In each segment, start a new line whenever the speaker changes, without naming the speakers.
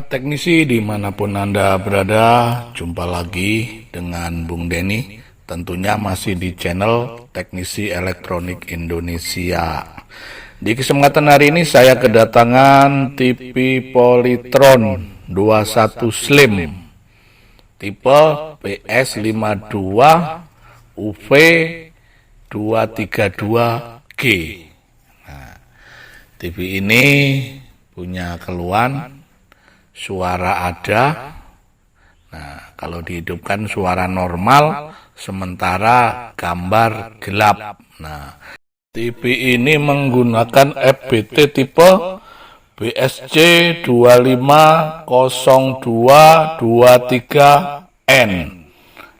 Teknisi dimanapun Anda berada, jumpa lagi dengan Bung Denny, tentunya masih di channel Teknisi Elektronik Indonesia. Di kesempatan hari ini saya kedatangan TV Polytron 21 Slim, tipe PS52 UV 232G. Nah, TV ini punya keluhan suara ada. Nah, kalau dihidupkan suara normal, sementara gambar gelap. Nah, TV ini menggunakan FBT tipe BSC 250223N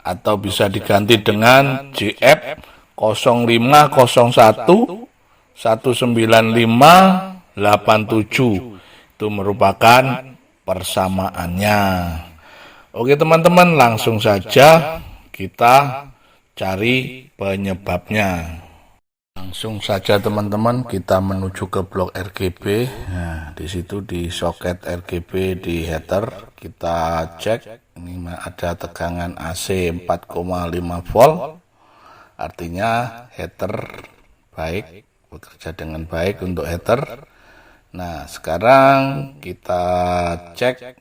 atau bisa diganti dengan JF 0501 19587. Itu merupakan persamaannya. Oke teman-teman, langsung saja kita cari penyebabnya. Langsung saja teman-teman, kita menuju ke blok RGB. Nah, di situ di soket RGB di heater kita cek. Ini ada tegangan AC 4,5 volt. Artinya heater baik, bekerja dengan baik untuk heater. Nah, sekarang kita cek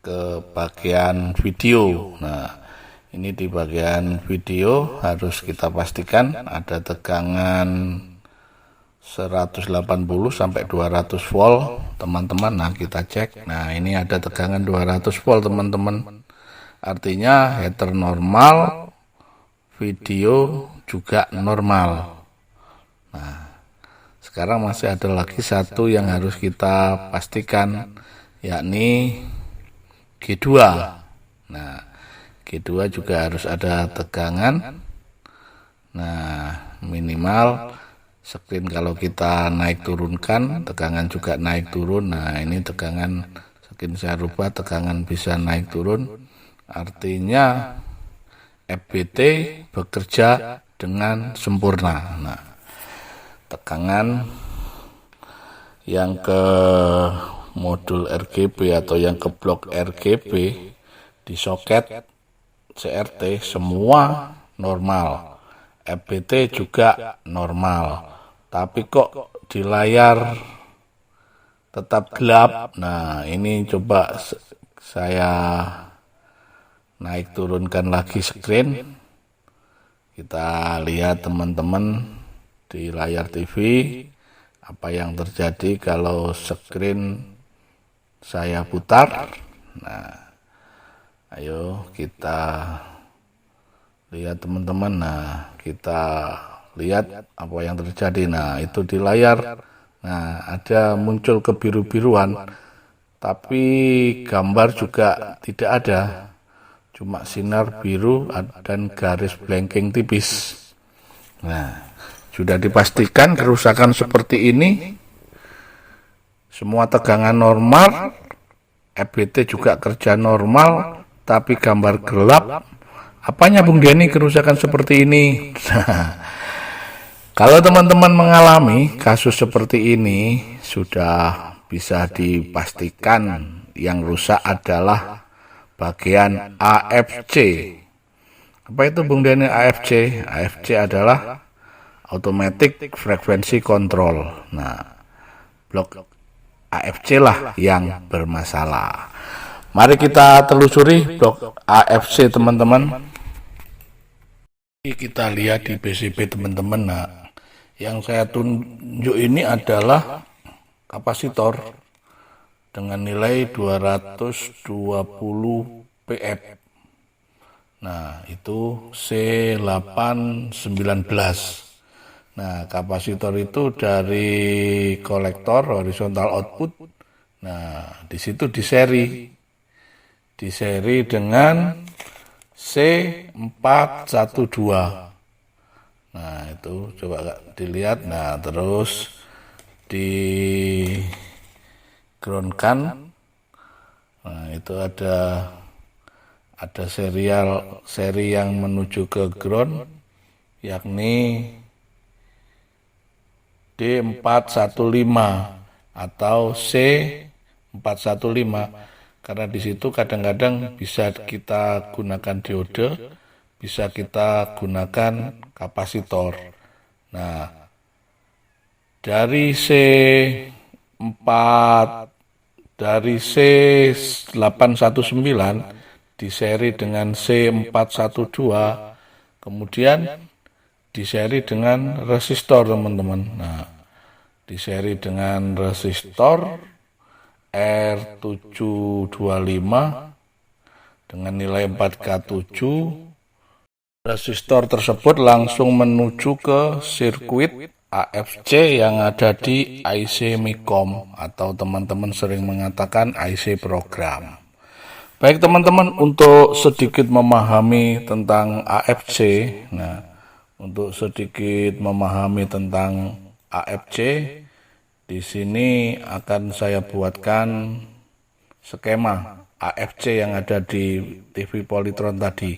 ke bagian video. Nah, ini di bagian video harus kita pastikan ada tegangan 180 sampai 200 volt, teman-teman. Nah, kita cek. Nah, ini ada tegangan 200 volt, teman-teman. Artinya heater normal, video juga normal. Nah, sekarang masih ada lagi satu yang harus kita pastikan, yakni G2. Nah, G2 juga harus ada tegangan. Nah, minimal screen kalau kita naik turunkan, tegangan juga naik turun. Nah, ini tegangan screen saya rubah, tegangan bisa naik turun. Artinya FBT bekerja dengan sempurna. Nah, tegangan yang ke modul RGB atau yang ke blok RGB di soket CRT semua normal, FBT juga normal, tapi kok di layar tetap gelap. Nah, ini coba saya naik turunkan lagi screen, kita lihat teman-teman di layar TV apa yang terjadi kalau screen saya putar. Nah, ayo kita lihat teman-teman. Nah, kita lihat apa yang terjadi. Nah, itu di layar. Nah, ada muncul kebiru-biruan, tapi gambar juga tidak ada. Cuma sinar biru dan garis blanking tipis. Nah, sudah dipastikan kerusakan seperti ini. Semua tegangan normal, FBT juga kerja normal, tapi gambar gelap. Apanya Bung Denny kerusakan seperti ini? Kalau teman-teman mengalami kasus seperti ini, sudah bisa dipastikan yang rusak adalah bagian AFC. Apa itu Bung Denny AFC? AFC adalah Automatic Frequency Control. Nah, blok AFC lah yang bermasalah. Mari kita telusuri blok AFC teman-teman. Kita lihat di PCB teman-teman. Nah, yang saya tunjuk ini adalah kapasitor dengan nilai 220 pF. Nah, itu C819. Nah, kapasitor itu dari kolektor horizontal output. Nah, di situ diseri dengan C412. Nah, itu coba dilihat. Nah, terus di groundkan. Nah, itu ada seri yang menuju ke ground, yakni D415 atau C415. Karena di situ kadang-kadang bisa kita gunakan diode, bisa kita gunakan kapasitor. Nah, dari C819 di seri dengan C412, kemudian di seri dengan resistor, teman-teman. Nah, di seri dengan resistor R725 dengan nilai 4K7, resistor tersebut langsung menuju ke sirkuit AFC yang ada di IC MICOM, atau teman-teman sering mengatakan IC program. Baik teman-teman, untuk sedikit memahami tentang AFC, untuk sedikit memahami tentang AFC, di sini akan saya buatkan skema AFC yang ada di TV Polytron tadi.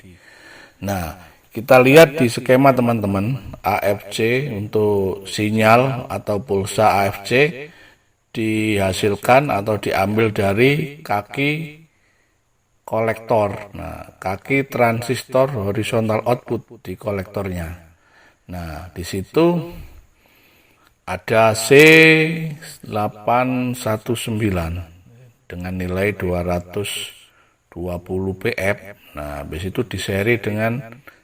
Nah, kita lihat di skema teman-teman, AFC untuk sinyal atau pulsa AFC dihasilkan atau diambil dari kaki kolektor. Nah, kaki transistor horizontal output di kolektornya. Nah, di situ ada C819 dengan nilai 220 pf. Nah, habis itu diseri dengan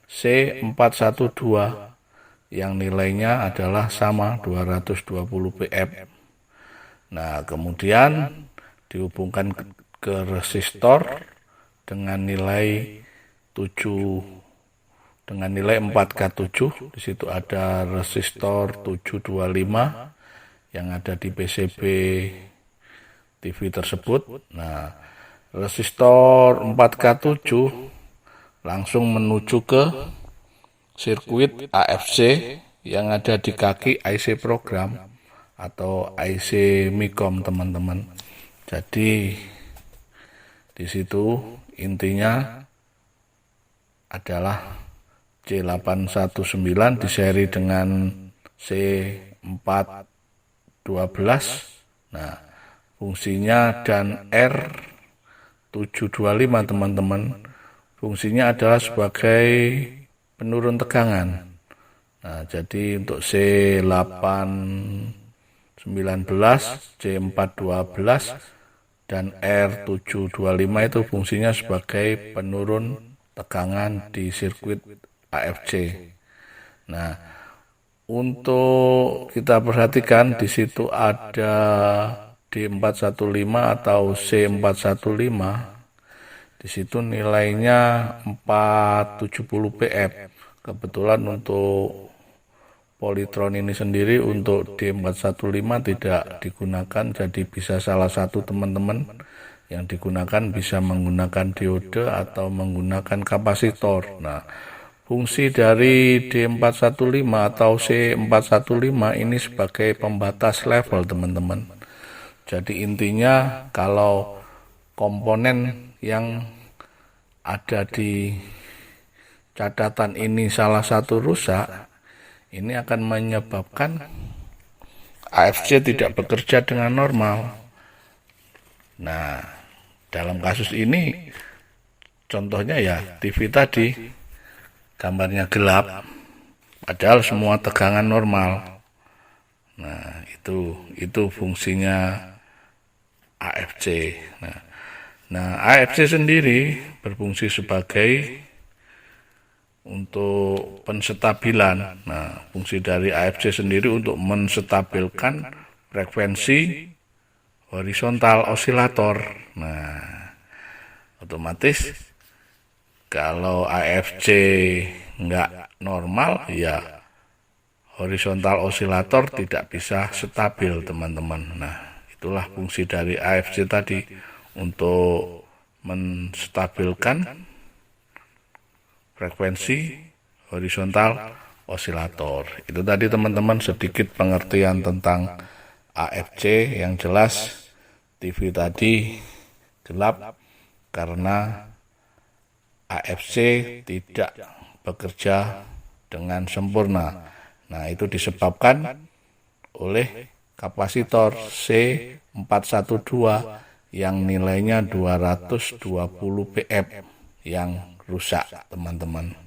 C412 yang nilainya adalah sama 220 pf. Nah, kemudian dihubungkan ke resistor dengan nilai 4K7. Di situ ada resistor 725 yang ada di PCB TV tersebut. Nah, resistor 4K7 langsung menuju ke sirkuit AFC yang ada di kaki IC program atau IC MICOM, teman-teman. Jadi di situ intinya adalah C819 diseri dengan C412. Nah, fungsinya dan R725, teman-teman, fungsinya adalah sebagai penurun tegangan. Nah, jadi untuk C819, C412 dan R725 itu fungsinya sebagai penurun tegangan di sirkuit AFC. Nah, untuk kita perhatikan di situ ada D415 atau C415. Di situ nilainya 470 pf. Kebetulan untuk Polytron ini sendiri untuk D415 tidak digunakan, jadi bisa salah satu teman-teman yang digunakan bisa menggunakan diode atau menggunakan kapasitor. Nah, fungsi dari D415 atau C415 ini sebagai pembatas level, teman-teman. Jadi intinya kalau komponen yang ada di catatan ini salah satu rusak, ini akan menyebabkan AFC tidak bekerja dengan normal. Nah, dalam kasus ini contohnya ya TV tadi gambarnya gelap padahal semua tegangan normal. Nah, itu fungsinya AFC. Nah, AFC sendiri berfungsi sebagai untuk penstabilan. Nah, fungsi dari AFC sendiri untuk menstabilkan frekuensi horizontal osilator. Nah, otomatis kalau AFC nggak normal, ya horizontal osilator tidak bisa stabil, teman-teman. Nah, itulah fungsi dari AFC tadi, untuk menstabilkan frekuensi horizontal osilator. Itu tadi teman-teman sedikit pengertian tentang AFC. Yang jelas TV tadi gelap karena AFC tidak bekerja dengan sempurna. Nah, itu disebabkan oleh kapasitor C412 yang nilainya 220 pf yang rusak, teman-teman.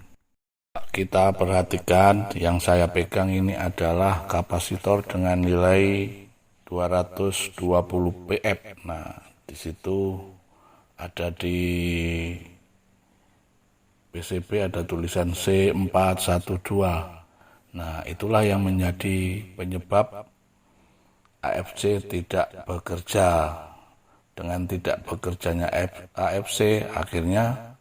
Kita perhatikan yang saya pegang ini adalah kapasitor dengan nilai 220 pf. Nah, di situ ada di PCB ada tulisan C412. Nah, itulah yang menjadi penyebab AFC tidak bekerja. Dengan tidak bekerjanya AFC, akhirnya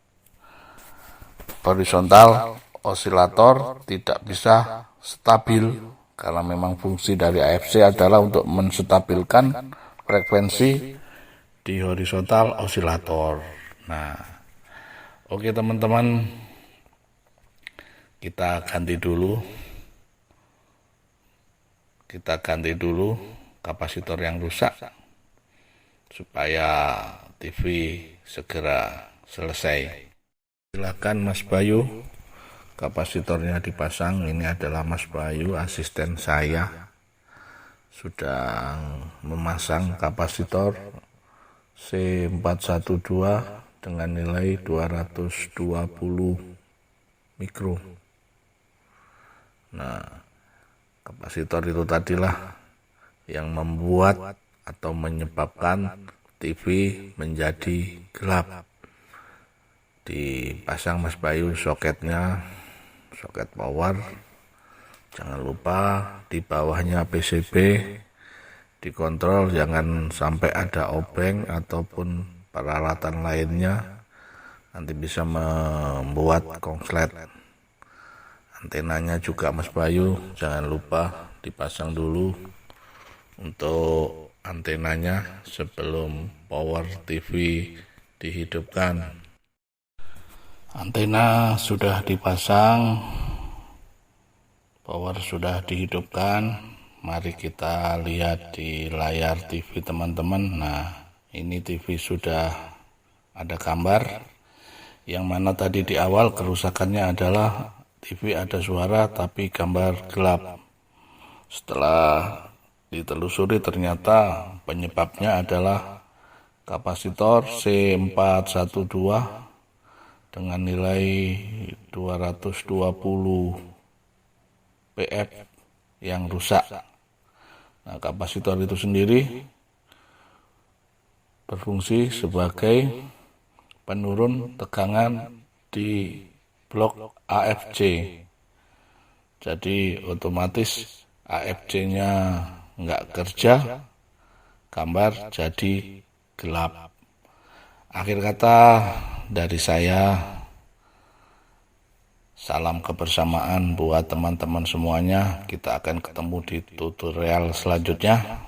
horizontal osilator tidak bisa stabil, karena memang fungsi dari AFC adalah untuk menstabilkan frekuensi di horizontal osilator. Nah, oke teman-teman, kita ganti dulu kapasitor yang rusak supaya TV segera selesai. Silakan Mas Bayu, kapasitornya dipasang. Ini adalah Mas Bayu, asisten saya, sudah memasang kapasitor C412 dengan nilai 220 mikro. Nah, kapasitor itu tadilah yang membuat atau menyebabkan TV menjadi gelap. Dipasang Mas Bayu soketnya, soket power. Jangan lupa di bawahnya PCB dikontrol jangan sampai ada obeng ataupun peralatan lainnya, nanti bisa membuat konslet. Antenanya juga Mas Bayu jangan lupa dipasang dulu untuk antenanya sebelum power TV dihidupkan. Antena sudah dipasang, power sudah dihidupkan. Mari kita lihat di layar TV teman-teman. Nah, ini TV sudah ada gambar, yang mana tadi di awal kerusakannya adalah TV ada suara tapi gambar gelap. Setelah ditelusuri ternyata penyebabnya adalah kapasitor C412 dengan nilai 220 pf yang rusak. Nah, kapasitor itu sendiri berfungsi sebagai penurun tegangan di blok AFC. Jadi otomatis AFC-nya nggak kerja, gambar jadi gelap. Akhir kata dari saya, salam kebersamaan buat teman-teman semuanya. Kita akan ketemu di tutorial selanjutnya.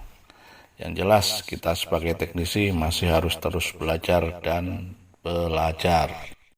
Yang jelas kita sebagai teknisi masih harus terus belajar dan belajar.